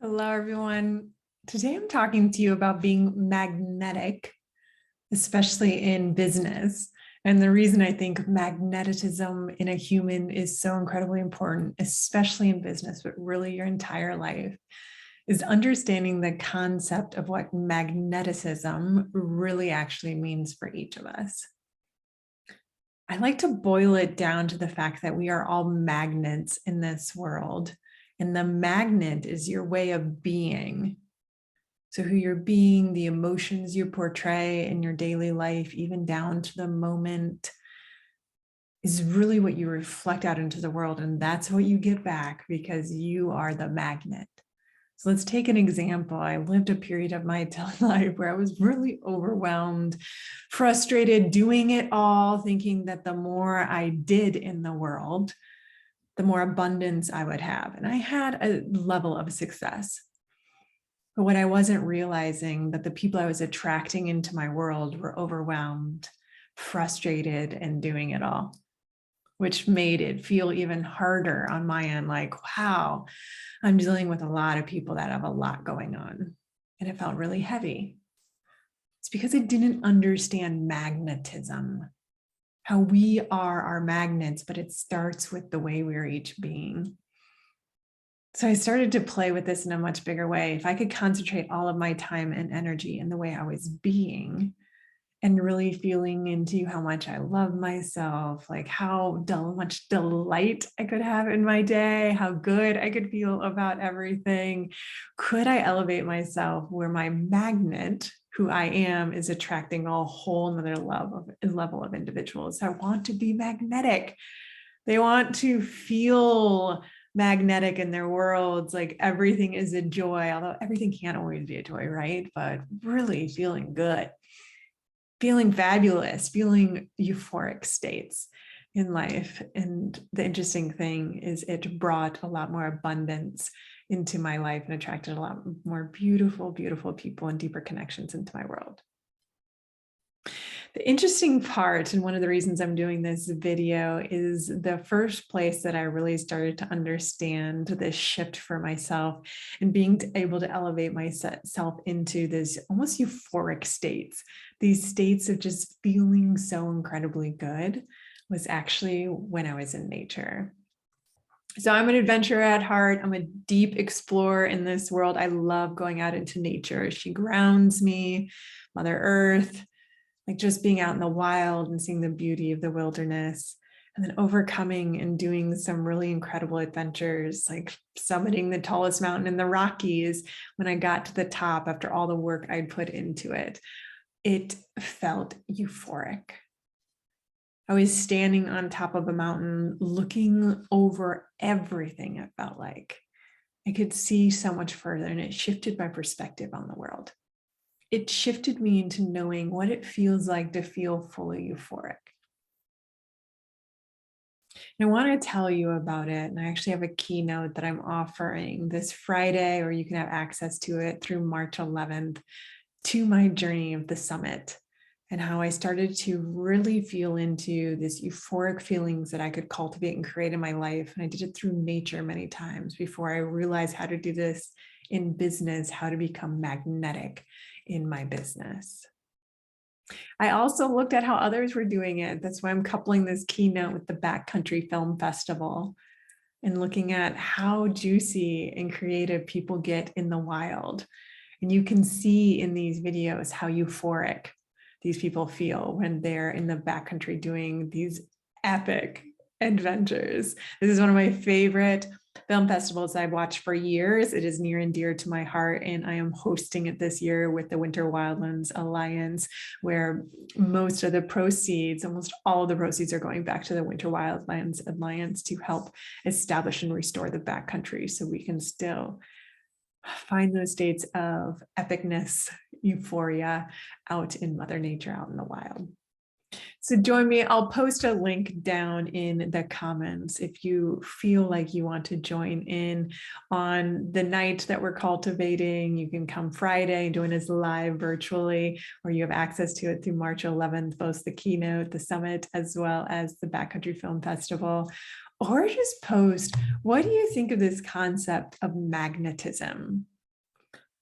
Hello, everyone. Today I'm talking to you about being magnetic, especially in business. And the reason I think magnetism in a human is so incredibly important, especially in business, but really your entire life, is understanding the concept of what magnetism really actually means for each of us. I like to boil it down to the fact that we are all magnets in this world. And the magnet is your way of being. So who you're being, the emotions you portray in your daily life, even down to the moment, is really what you reflect out into the world. And that's what you get back because you are the magnet. So let's take an example. I lived a period of my life where I was really overwhelmed, frustrated, doing it all, thinking that the more I did in the world, the more abundance I would have. And I had a level of success. But what I wasn't realizing that the people I was attracting into my world were overwhelmed, frustrated, and doing it all, which made it feel even harder on my end. Like, wow, I'm dealing with a lot of people that have a lot going on. And it felt really heavy. It's because I didn't understand magnetism, how we are our magnets, but it starts with the way we're each being. So I started to play with this in a much bigger way. If I could concentrate all of my time and energy in the way I was being and really feeling into how much I love myself, like how much delight I could have in my day, how good I could feel about everything, could I elevate myself where my magnet, who I am, is attracting a whole nother level of individuals. I want to be magnetic. They want to feel magnetic in their worlds, like everything is a joy, although everything can't always be a joy, right? But really feeling good, feeling fabulous, feeling euphoric states in life. And the interesting thing is it brought a lot more abundance into my life and attracted a lot more beautiful, beautiful people and deeper connections into my world. The interesting part, and one of the reasons I'm doing this video, is the first place that I really started to understand this shift for myself and being able to elevate myself into this almost euphoric states, these states of just feeling so incredibly good, was actually when I was in nature. So I'm an adventurer at heart. I'm a deep explorer in this world. I love going out into nature. She grounds me, Mother Earth, like just being out in the wild and seeing the beauty of the wilderness, and then overcoming and doing some really incredible adventures, like summiting the tallest mountain in the Rockies. When I got to the top after all the work I'd put into it, it felt euphoric. I was standing on top of a mountain, looking over everything. It felt like I could see so much further, and it shifted my perspective on the world. It shifted me into knowing what it feels like to feel fully euphoric. And I want to tell you about it. And I actually have a keynote that I'm offering this Friday, or you can have access to it through March 11th, to my journey of the summit and how I started to really feel into this euphoric feelings that I could cultivate and create in my life. And I did it through nature many times before I realized how to do this in business, how to become magnetic in my business. I also looked at how others were doing it. That's why I'm coupling this keynote with the Backcountry Film Festival and looking at how juicy and creative people get in the wild. And you can see in these videos how euphoric these people feel when they're in the backcountry doing these epic adventures. This is one of my favorite film festivals I've watched for years. It is near and dear to my heart, and I am hosting it this year with the Winter Wildlands Alliance, where most of the proceeds, almost all of the proceeds, are going back to the Winter Wildlands Alliance to help establish and restore the backcountry so we can still find those states of epicness, euphoria out in Mother Nature, out in the wild. So join me. I'll post a link down in the comments if you feel like you want to join in on the night that we're cultivating. You can come Friday and join us live virtually, or you have access to it through March 11th, both the keynote, the summit, as well as the Backcountry Film Festival. or just post, what do you think of this concept of magnetism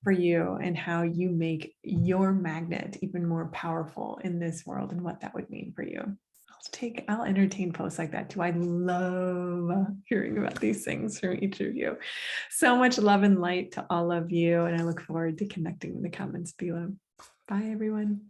for you and how you make your magnet even more powerful in this world and what that would mean for you? I'll entertain posts like that too. I love hearing about these things from each of you. So much love and light to all of you. And I look forward to connecting in the comments below. Bye, everyone.